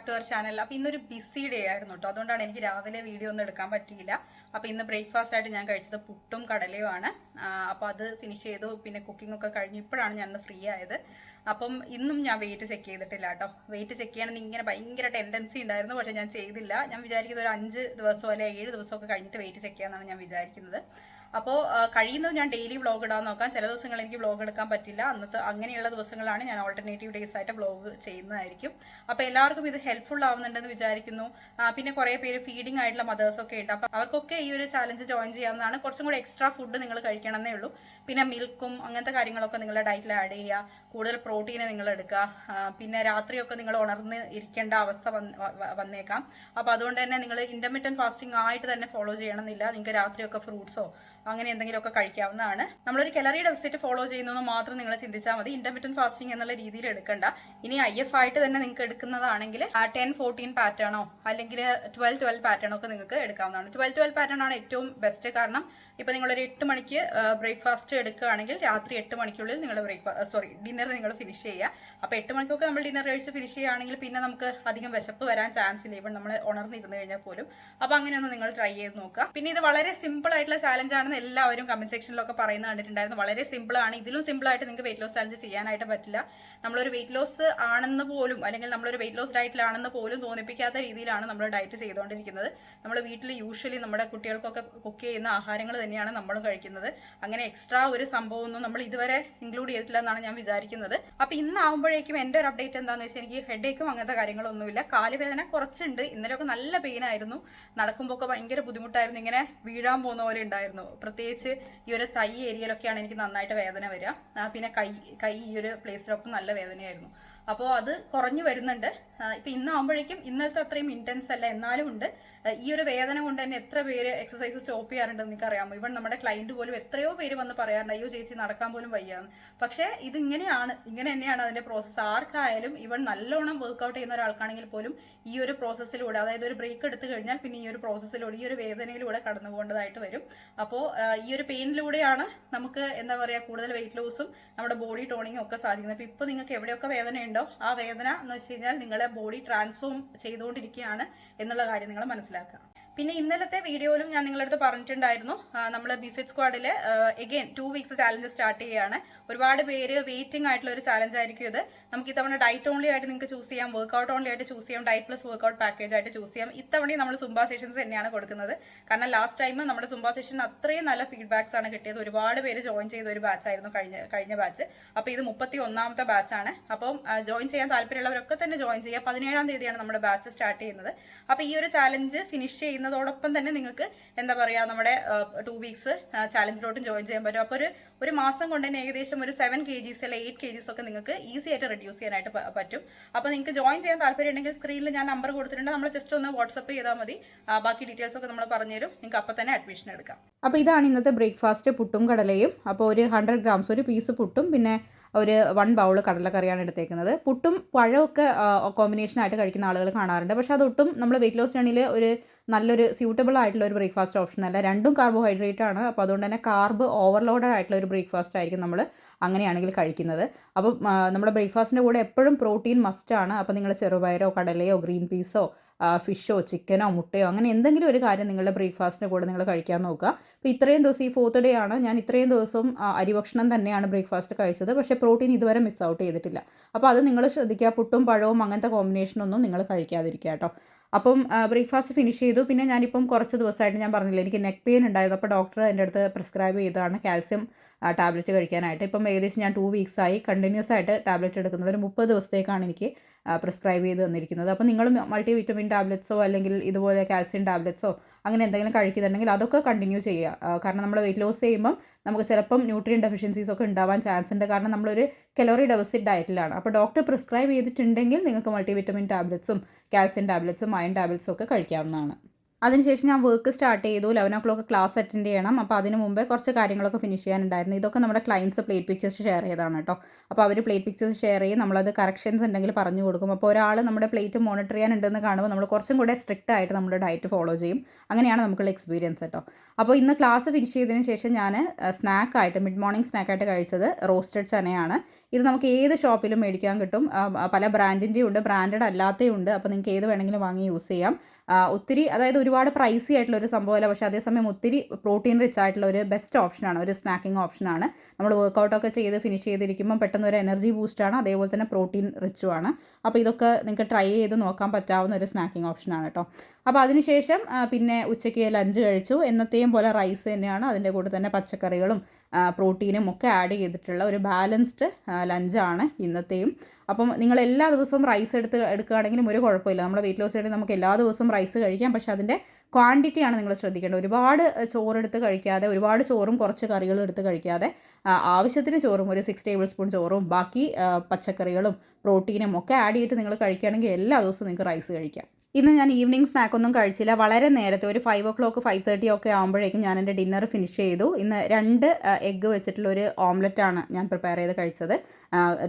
Back to our channel. അപ്പോൾ ഇന്നൊരു BC day ആയിരുന്നു കേട്ടോ, അതുകൊണ്ടാണ് എനിക്ക് രാവിലെ വീഡിയോ ഒന്നും എടുക്കാൻ പറ്റിയില്ല. അപ്പോൾ ഇന്ന് ബ്രേക്ക്ഫാസ്റ്റ് ആയിട്ട് ഞാൻ കഴിച്ചത് പുട്ടും കടലയുമാണ്. അപ്പോൾ അത് ഫിനിഷ് ചെയ്തു. പിന്നെ കുക്കിംഗ് ഒക്കെ കഴിഞ്ഞു ഇപ്പോഴാണ് ഞാൻ ഫ്രീ ആയത്. അപ്പം ഇന്നും ഞാൻ വെയിറ്റ് ചെക്ക് ചെയ്തിട്ടില്ല കേട്ടോ. വെയിറ്റ് ചെക്ക് ചെയ്യണമെന്ന് ഇങ്ങനെ ഭയങ്കര ടെൻഡൻസി ഉണ്ടായിരുന്നു, പക്ഷേ ഞാൻ ചെയ്തില്ല. ഞാൻ വിചാരിക്കുന്നത് ഒരു 5 ദിവസമോ അല്ലെങ്കിൽ 7 ദിവസമൊക്കെ കഴിഞ്ഞിട്ട് വെയിറ്റ് ചെക്ക് ചെയ്യാമെന്നാണ് ഞാൻ വിചാരിക്കുന്നത്. അപ്പോൾ കഴിയുന്നത് ഞാൻ ഡെയിലി വ്ളോഗ് ഇടാൻ നോക്കാം. ചില ദിവസങ്ങൾ എനിക്ക് വ്ളോഗ് എടുക്കാൻ പറ്റില്ല. അങ്ങനെയുള്ള ദിവസങ്ങളാണ് ഞാൻ ഓൾട്ടർനേറ്റീവ് ഡേയ്സ് ആയിട്ട് വ്ളോഗ് ചെയ്യുന്നതായിരിക്കും. അപ്പോൾ എല്ലാവർക്കും ഇത് ഹെൽപ്ഫുൾ ആവുന്നുണ്ടെന്ന് വിചാരിക്കുന്നു. പിന്നെ കുറേ പേര് ഫീഡിങ് ആയിട്ടുള്ള മദേഴ്സൊക്കെ ഉണ്ട്. അപ്പോൾ അവർക്കൊക്കെ ഈ ഒരു ചാലഞ്ച് ജോയിൻ ചെയ്യാവുന്നതാണ്. കുറച്ചും കൂടെ എക്സ്ട്രാ ഫുഡ് നിങ്ങൾ കഴിക്കണമെന്നേ ഉള്ളൂ. പിന്നെ മിൽക്കും അങ്ങനത്തെ കാര്യങ്ങളൊക്കെ നിങ്ങളുടെ ഡയറ്റിൽ ആഡ് ചെയ്യുക. കൂടുതൽ പ്രോട്ടീന് നിങ്ങൾ എടുക്കുക. പിന്നെ രാത്രിയൊക്കെ നിങ്ങൾ ഉണർന്ന് ഇരിക്കേണ്ട അവസ്ഥ വന്നേക്കാം. അപ്പോൾ അതുകൊണ്ട് തന്നെ നിങ്ങൾ ഇൻ്റർമിറ്റൻറ്റ് ഫാസ്റ്റിംഗ് ആയിട്ട് തന്നെ ഫോളോ ചെയ്യണമെന്നില്ല. നിങ്ങൾക്ക് രാത്രിയൊക്കെ ഫ്രൂട്ട്സോ അങ്ങനെ എന്തെങ്കിലുമൊക്കെ കഴിക്കാവുന്നതാണ്. നമ്മളൊരു കലറി ഡെഫിസിറ്റ് ഫോളോ ചെയ്യുന്നതെന്ന് മാത്രം നിങ്ങൾ ചിന്തിച്ചാൽ മതി. ഇൻ്റർമിറ്റൻറ്റ് ഫാസ്റ്റിംഗ് എന്നുള്ള രീതിയിൽ എടുക്കണ്ട. ഇനി IF ആയിട്ട് തന്നെ നിങ്ങൾക്ക് എടുക്കുന്നതാണെങ്കിൽ 10-14 പാറ്റേണോ അല്ലെങ്കിൽ 12-12 പാറ്റേണോ ഒക്കെ നിങ്ങൾക്ക് എടുക്കാവുന്നതാണ്. 12-12 പാറ്റേൺ ആണ് ഏറ്റവും ബെസ്റ്റ്. കാരണം ഇപ്പോൾ നിങ്ങളൊരു 8 മണിക്ക് ബ്രേക്ക്ഫാസ്റ്റ് എടുക്കുകയാണെങ്കിൽ രാത്രി 8 മണിക്കുള്ളിൽ നിങ്ങൾ ഡിന്നർ നിങ്ങൾ ഫിനിഷ് ചെയ്യുക. അപ്പോൾ 8 മണിക്കൊക്കെ നമ്മൾ ഡിന്നർ കഴിച്ച് ഫിനിഷ് ചെയ്യുകയാണെങ്കിൽ പിന്നെ നമുക്ക് അധികം വിശപ്പ് വരാൻ ചാൻസ് ഇല്ല, ഇപ്പം നമ്മൾ ഉണർന്നിരുന്ന് കഴിഞ്ഞാൽ പോലും. അപ്പോൾ അങ്ങനെയൊന്ന് നിങ്ങൾ ട്രൈ ചെയ്ത് നോക്കുക. പിന്നെ ഇത് വളരെ സിമ്പിൾ ആയിട്ടുള്ള ചാലഞ്ച് ആണെന്ന് എല്ലാവരും കമന്റ് സെക്ഷനിലൊക്കെ പറയുന്നത് കണ്ടിട്ടുണ്ടായിരുന്നു. വളരെ സിമ്പിൾ ആണ്. ഇതിലും സിമ്പിൾ ആയിട്ട് നിങ്ങൾക്ക് വെയിറ്റ് ലോസ് ചാലഞ്ച് ചെയ്യാനായിട്ട് പറ്റില്ല. നമ്മളൊരു വെയിറ്റ് ലോസ് ആണെന്ന് പോലും അല്ലെങ്കിൽ നമ്മളൊരു വെയിറ്റ് ലോസ് ഡയറ്റിലാണെന്ന് പോലും തോന്നിപ്പിക്കാത്ത രീതിയിലാണ് നമ്മൾ ഡയറ്റ് ചെയ്തുകൊണ്ടിരിക്കുന്നത്. നമ്മൾ വീട്ടിൽ യൂഷ്വലി നമ്മുടെ കുട്ടികൾക്കൊക്കെ കുക്ക് ചെയ്യുന്ന ആഹാരങ്ങൾ തന്നെയാണ് നമ്മളും കഴിക്കുന്നത്. അങ്ങനെ എക്സ്ട്രാ ഒരു സംഭവമൊന്നും നമ്മൾ ഇതുവരെ ഇൻക്ലൂഡ് ചെയ്തിട്ടില്ല എന്നാണ് ഞാൻ വിചാരിക്കുന്നത്. അപ്പോൾ ഇന്നാകുമ്പോഴേക്കും എൻ്റെ ഒരു അപ്ഡേറ്റ് എന്താണെന്ന് വെച്ചാൽ എനിക്ക് ഹെഡേക്കും അങ്ങനത്തെ കാര്യങ്ങളൊന്നുമില്ല. കാലുവേദന കുറച്ചുണ്ട്. ഇന്നലെയൊക്കെ നല്ല പെയിൻ ആയിരുന്നു. നടക്കുമ്പോൾ ഒക്കെ ഭയങ്കര ബുദ്ധിമുട്ടായിരുന്നു. ഇങ്ങനെ വീഴാൻ പോകുന്ന പോലെ ഉണ്ടായിരുന്നു. പ്രത്യേകിച്ച് ഈ ഒരു തൈ ഏരിയയിലൊക്കെയാണ് എനിക്ക് നന്നായിട്ട് വേദന വരിക. പിന്നെ കൈ ഈ ഒരു പ്ലേസിലൊക്കെ നല്ല വേദനയായിരുന്നു. അപ്പോൾ അത് കുറഞ്ഞു വരുന്നുണ്ട്. ഇപ്പം ഇന്നാകുമ്പോഴേക്കും ഇന്നലത്തെ അത്രയും ഇൻറ്റൻസ് അല്ല, എന്നാലും ഉണ്ട്. ഈ ഒരു വേദന കൊണ്ട് തന്നെ എത്ര പേര് എക്സസൈസ് സ്റ്റോപ്പ് ചെയ്യാറുണ്ടെന്ന് എനിക്കറിയാമോ? ഇവൺ നമ്മുടെ ക്ലയൻറ്റ് പോലും എത്രയോ പേര് വന്ന് പറയാറുണ്ട്, അയ്യോ ചേച്ചി നടക്കാൻ പോലും വയ്യാന്ന്. പക്ഷേ ഇങ്ങനെ തന്നെയാണ് അതിൻ്റെ പ്രോസസ്സ്. ആർക്കായാലും ഇവൺ നല്ലോണം വർക്കൗട്ട് ചെയ്യുന്ന ഒരാൾക്കാണെങ്കിൽ പോലും ഈ ഒരു പ്രോസസ്സിലൂടെ, അതായത് ഒരു ബ്രേക്ക് എടുത്തു കഴിഞ്ഞാൽ പിന്നെ ഈ ഒരു പ്രോസസ്സിലൂടെ ഈ ഒരു വേദനയിലൂടെ കടന്നു പോകേണ്ടതായിട്ട് വരും. അപ്പോൾ ഈ ഒരു പെയിനിലൂടെയാണ് നമുക്ക് എന്താ പറയുക കൂടുതൽ വെയിറ്റ് ലോസും നമ്മുടെ ബോഡി ടോണിങ്ങും ഒക്കെ സാധിക്കുന്നത്. അപ്പോൾ ഇപ്പോൾ നിങ്ങൾക്ക് എവിടെയൊക്കെ വേദനയുണ്ടോ ആ വേദന എന്ന് വെച്ച് കഴിഞ്ഞാൽ നിങ്ങളെ ബോഡി ട്രാൻസ്ഫോം ചെയ്തുകൊണ്ടിരിക്കുകയാണ് എന്നുള്ള കാര്യം നിങ്ങൾ മനസ്സിലാക്കുക. പിന്നെ ഇന്നലത്തെ വീഡിയോയിലും ഞാൻ നിങ്ങളുടെ അടുത്ത് പറഞ്ഞിട്ടുണ്ടായിരുന്നു, നമ്മൾ ബിഫിറ്റ് സ്ക്വാഡിൽ എഗെയിൻ 2 വീക്സ് ചാലഞ്ച് സ്റ്റാർട്ട് ചെയ്യുകയാണ്. ഒരുപാട് പേര് വെയിറ്റിംഗ് ആയിട്ടുള്ള ഒരു ചാലഞ്ച് ആയിരിക്കും ഇത്. നമുക്ക് ഇത്തവണ ഡയറ്റ് ഓൺലി ആയിട്ട് നിങ്ങൾക്ക് ചൂസ് ചെയ്യാം, വർക്കൗട്ട് ഓൺലി ആയിട്ട് ചൂസ് ചെയ്യാം, ഡയറ്റ് പ്ലസ് വർക്കൗട്ട് പാക്കേജ് ആയിട്ട് ചൂസ് ചെയ്യാം. ഇത്തവണയും നമ്മൾ സുംബ സെഷൻസ് തന്നെയാണ് കൊടുക്കുന്നത്. കാരണം ലാസ്റ്റ് ടൈം നമ്മുടെ സുംബ സെഷൻ അത്രയും നല്ല ഫീഡ്ബാക്സ് ആണ് കിട്ടിയത്. ഒരുപാട് പേര് ജോയിൻ ചെയ്ത ഒരു ബാച്ചായിരുന്നു കഴിഞ്ഞ ബാച്ച്. അപ്പോൾ ഇത് 31ാമത്തെ ബാച്ചാണ്. അപ്പം ജോയിൻ ചെയ്യാൻ താല്പര്യമുള്ളവരൊക്കെ തന്നെ ജോയിൻ ചെയ്യുക. 17ാം തീയതിയാണ് നമ്മുടെ ബാച്ച് സ്റ്റാർട്ട് ചെയ്യുന്നത്. അപ്പോൾ ഈ ഒരു ചാലഞ്ച് ഫിനിഷ് ചെയ്യുന്നതോടൊപ്പം തന്നെ നിങ്ങൾക്ക് എന്താ പറയുക നമ്മുടെ 2 വീക്സ് ചാലഞ്ചിലോട്ടും ജോയിൻ ചെയ്യാൻ പറ്റും. അപ്പോൾ ഒരു മാസം കൊണ്ട് തന്നെ ഏകദേശം ഒരു 7 kgs അല്ലെങ്കിൽ 8 kgs ഒക്കെ നിങ്ങൾക്ക് ഈസി ആയിട്ട് റെഡ്യൂസ് ചെയ്യാനായിട്ട് പറ്റും. അപ്പോൾ നിങ്ങൾക്ക് ജോയിൻ ചെയ്യാൻ താല്പര്യം ഉണ്ടെങ്കിൽ സ്ക്രീനിൽ ഞാൻ നമ്പർ കൊടുത്തിട്ടുണ്ട്. നമ്മൾ ജസ്റ്റ് ഒന്ന് വാട്സപ്പ് ചെയ്താൽ മതി. ബാക്കി ഡീറ്റെയിൽസ് ഒക്കെ നമ്മൾ പറഞ്ഞുതരും. നിങ്ങൾക്ക് അപ്പോൾ തന്നെ അഡ്മിഷൻ എടുക്കാം. അപ്പോൾ ഇതാണ് ഇന്നത്തെ ബ്രേക്ക്ഫാസ്റ്റ്, പുട്ടും കടലയും. അപ്പോൾ ഒരു 100 grams ഒരു പീസ് പുട്ടും പിന്നെ ഒരു 1 ബൗൾ കടലക്കറിയാണ് എടുത്തേക്കുന്നത്. പുട്ടും പഴമൊക്കെ കോമ്പിനേഷനായിട്ട് കഴിക്കുന്ന ആളുകൾ കാണാറുണ്ട്. പക്ഷേ അതൊട്ടും നമ്മൾ വെയിറ്റ് ലോസ് ജേണിയിൽ ഒരു നല്ലൊരു സ്യൂട്ടബിൾ ആയിട്ടുള്ള ഒരു ബ്രേക്ക്ഫാസ്റ്റ് ഓപ്ഷൻ അല്ല. രണ്ടും കാർബോഹൈഡ്രേറ്റ് ആണ്. അപ്പോൾ അതുകൊണ്ട് തന്നെ കാർബ് ഓവർലോഡഡ് ആയിട്ടുള്ള ഒരു ബ്രേക്ക്ഫാസ്റ്റ് ആയിരിക്കും നമ്മൾ അങ്ങനെയാണെങ്കിൽ കഴിക്കുന്നത്. അപ്പോൾ നമ്മുടെ ബ്രേക്ക്ഫാസ്റ്റിൻ്റെ കൂടെ എപ്പോഴും പ്രോട്ടീൻ മസ്റ്റാണ്. അപ്പോൾ നിങ്ങൾ ചെറുപയറോ കടലയോ ഗ്രീൻ പീസോ ഫിഷോ ചിക്കനോ മുട്ടയോ അങ്ങനെ എന്തെങ്കിലും ഒരു കാര്യം നിങ്ങളുടെ ബ്രേക്ക്ഫാസ്റ്റിൻ്റെ കൂടെ നിങ്ങൾ കഴിക്കാൻ നോക്കുക. അപ്പോൾ ഇത്രയും ദിവസം ഈ 4th ഡേ ആണ് ഞാൻ ഇത്രയും ദിവസം അരിഭക്ഷണം തന്നെയാണ് ബ്രേക്ക്ഫാസ്റ്റ് കഴിച്ചത്. പക്ഷേ പ്രോട്ടീൻ ഇതുവരെ മിസ് ഔട്ട് ചെയ്തിട്ടില്ല. അപ്പോൾ അത് നിങ്ങൾ ശ്രദ്ധിക്കുക. പുട്ടും പഴവും അങ്ങനത്തെ കോമ്പിനേഷനൊന്നും നിങ്ങൾ കഴിക്കാതിരിക്കുക കേട്ടോ. അപ്പം ബ്രേക്ക്ഫാസ്റ്റ് ഫിനിഷ് ചെയ്തു. പിന്നെ ഞാനിപ്പം കുറച്ച് ദിവസമായിട്ട് ഞാൻ പറഞ്ഞില്ല എനിക്ക് നെക്ക് പെയിൻ ഉണ്ടായിരുന്നു. അപ്പോൾ ഡോക്ടർ എൻ്റെ അടുത്ത് പ്രിസ്ക്രൈബ് ചെയ്തതാണ് കാൽസ്യം ടാബ്ലറ്റ് കഴിക്കാനായിട്ട്. ഇപ്പം ഏകദേശം ഞാൻ 2 വീക്സായി കണ്ടിന്യൂസ് ആയിട്ട് ടാബ്ലറ്റ് എടുക്കുന്നത്. ഒരു 30 ദിവസത്തേക്കാണ് എനിക്ക് പ്രിസ്ക്രൈബ് ചെയ്ത് തന്നിരിക്കുന്നത്. അപ്പോൾ നിങ്ങൾ മൾട്ടി വിറ്റമിൻ ടാബ്ലറ്റ്സോ അല്ലെങ്കിൽ ഇതുപോലെ കാൽസ്യം ടാബ്ലറ്റ്സോ അങ്ങനെ എന്തെങ്കിലും കഴിക്കുന്നുണ്ടെങ്കിൽ അതൊക്കെ കണ്ടിന്യൂ ചെയ്യുക. കാരണം നമ്മൾ വെയിറ്റ് ലോസ് ചെയ്യുമ്പം നമുക്ക് ചിലപ്പം ന്യൂട്രിയൻ ഡെഫിഷ്യൻസീസ് ഒക്കെ ഉണ്ടാവാൻ ചാൻസ് ഉണ്ട്. കാരണം നമ്മളൊരു കലോറി ഡെഫിസിറ്റ് ഡയറ്റിലാണ്. അപ്പോൾ ഡോക്ടർ പ്രിസ്ക്രൈബ് ചെയ്തിട്ടുണ്ടെങ്കിൽ നിങ്ങൾക്ക് മൾട്ടി വിറ്റമിൻ ടാബ്ലറ്റ്സും കാൽസ്യം ടാബ്ലറ്റ്സും അയൺ ടാബ്ലറ്റ്സും ഒക്കെ കഴിക്കാവുന്നതാണ്. അതിനുശേഷം ഞാൻ വർക്ക് സ്റ്റാർട്ട് ചെയ്തു. 11 ക്ലാസ് അറ്റൻഡ് ചെയ്യണം. അപ്പോൾ അതിന് മുമ്പേ കുറച്ച് കാര്യങ്ങളൊക്കെ ഫിനിഷ് ചെയ്യാനുണ്ടായിരുന്നു. ഇതൊക്കെ നമ്മുടെ ക്ലയൻറ്റ്സ് പ്ലേറ്റ് പിക്ചേഴ്സ് ഷെയർ ചെയ്തതാണ് കേട്ടോ. അപ്പോൾ അവർ പ്ലേറ്റ് പിക്ചേഴ്സ് ഷെയർ ചെയ്യും, നമ്മളത് കറക്ഷൻസ് ഉണ്ടെങ്കിൽ പറഞ്ഞു കൊടുക്കും. അപ്പോൾ ഒരാൾ നമ്മുടെ പ്ലേറ്റ് മോണിറ്റർ ചെയ്യാനുണ്ടെന്ന് കാണുമ്പോൾ നമ്മൾ കുറച്ചും കൂടെ സ്ട്രിക്റ്റ് ആയിട്ട് നമ്മുടെ ഡയറ്റ് ഫോളോ ചെയ്യും. അങ്ങനെയാണ് നമുക്കുള്ള എക്സ്പീരിയൻസ് കേട്ടോ. അപ്പോൾ ഇന്ന് ക്ലാസ് ഫിനിഷ് ചെയ്തതിന് ശേഷം ഞാൻ സ്നാക്കായിട്ട് മിഡ് മോർണിംഗ് സ്നാക്കായിട്ട് കഴിച്ചത് റോസ്റ്റഡ് ചനയാണ്. ഇത് നമുക്ക് ഏത് ഷോപ്പിലും മേടിക്കാൻ കിട്ടും. പല ബ്രാൻഡിൻ്റെയും ഉണ്ട്, ബ്രാൻഡഡ് അല്ലാത്തയും ഉണ്ട്. അപ്പോൾ നിങ്ങൾക്ക് ഏത് വേണമെങ്കിലും വാങ്ങി യൂസ് ചെയ്യാം. ഒത്തിരി അതായത് ഒരുപാട് പ്രൈസി ആയിട്ടുള്ള ഒരു സംഭവമല്ല, പക്ഷേ അതേസമയം ഒത്തിരി പ്രോട്ടീൻ റിച്ച് ആയിട്ടുള്ള ഒരു ബെസ്റ്റ് ഓപ്ഷനാണ്, ഒരു സ്നാക്കിംഗ് ഓപ്ഷനാണ്. നമ്മൾ വർക്കൗട്ടൊക്കെ ചെയ്ത് ഫിനിഷ് ചെയ്തിരിക്കുമ്പോൾ പെട്ടെന്ന് ഒരു എനർജി ബൂസ്റ്റാണ്, അതേപോലെ തന്നെ പ്രോട്ടീൻ റിച്ചുമാണ്. അപ്പോൾ ഇതൊക്കെ നിങ്ങൾക്ക് ട്രൈ ചെയ്ത് നോക്കാൻ പറ്റാവുന്ന ഒരു സ്നാക്കിംഗ് ഓപ്ഷനാണ് കേട്ടോ. അപ്പോൾ അതിനുശേഷം പിന്നെ ഉച്ചയ്ക്ക് ലഞ്ച് കഴിച്ചു. എന്നത്തെയും പോലെ റൈസ് തന്നെയാണ്, അതിൻ്റെ കൂടെ തന്നെ പച്ചക്കറികളും പ്രോട്ടീനും ഒക്കെ ആഡ് ചെയ്തിട്ടുള്ള ഒരു ബാലൻസ്ഡ് ലഞ്ചാണ് ഇന്നത്തെയും. അപ്പം നിങ്ങൾ എല്ലാ ദിവസവും റൈസ് എടുക്കുകയാണെങ്കിലും ഒരു കുഴപ്പമില്ല. നമ്മൾ വെയിറ്റ് ലോസ് ആയിട്ട് നമുക്ക് എല്ലാ ദിവസവും റൈസ് കഴിക്കാം, പക്ഷേ അതിൻ്റെ ക്വാണ്ടിറ്റിയാണ് നിങ്ങൾ ശ്രദ്ധിക്കേണ്ടത്. ഒരുപാട് ചോറെടുത്ത് കഴിക്കാതെ, ഒരുപാട് ചോറും കുറച്ച് കറികളും എടുത്ത് കഴിക്കാതെ, ആവശ്യത്തിന് ചോറും ഒരു 6 ടേബിൾ സ്പൂൺ ചോറും ബാക്കി പച്ചക്കറികളും പ്രോട്ടീനും ഒക്കെ ആഡ് ചെയ്തിട്ട് നിങ്ങൾ കഴിക്കുകയാണെങ്കിൽ എല്ലാ ദിവസവും നിങ്ങൾക്ക് റൈസ് കഴിക്കാം. ഇന്ന് ഞാൻ ഈവനിങ് സ്നാക്കൊന്നും കഴിച്ചില്ല. വളരെ നേരത്തെ ഒരു 5 5:30 ഒക്കെ ആകുമ്പോഴേക്കും ഞാൻ എൻ്റെ ഡിന്നർ ഫിനിഷ് ചെയ്തു. ഇന്ന് 2 എഗ്ഗ് വെച്ചിട്ടുള്ളൊരു ഓംലെറ്റാണ് ഞാൻ പ്രിപ്പയർ ചെയ്ത് കഴിച്ചത്.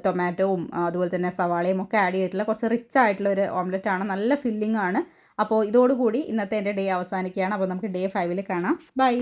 ടൊമാറ്റോവും അതുപോലെ തന്നെ സവാളയും ഒക്കെ ആഡ് ചെയ്തിട്ടുള്ള കുറച്ച് റിച്ച് ആയിട്ടുള്ള ഒരു ഓംലെറ്റാണ്. നല്ല ഫില്ലിംഗ് ആണ്. അപ്പോൾ ഇതോടുകൂടി ഇന്നത്തെ എൻ്റെ ഡേ അവസാനിക്കുകയാണ്. അപ്പോൾ നമുക്ക് ഡേ 5 കാണാം. ബൈ.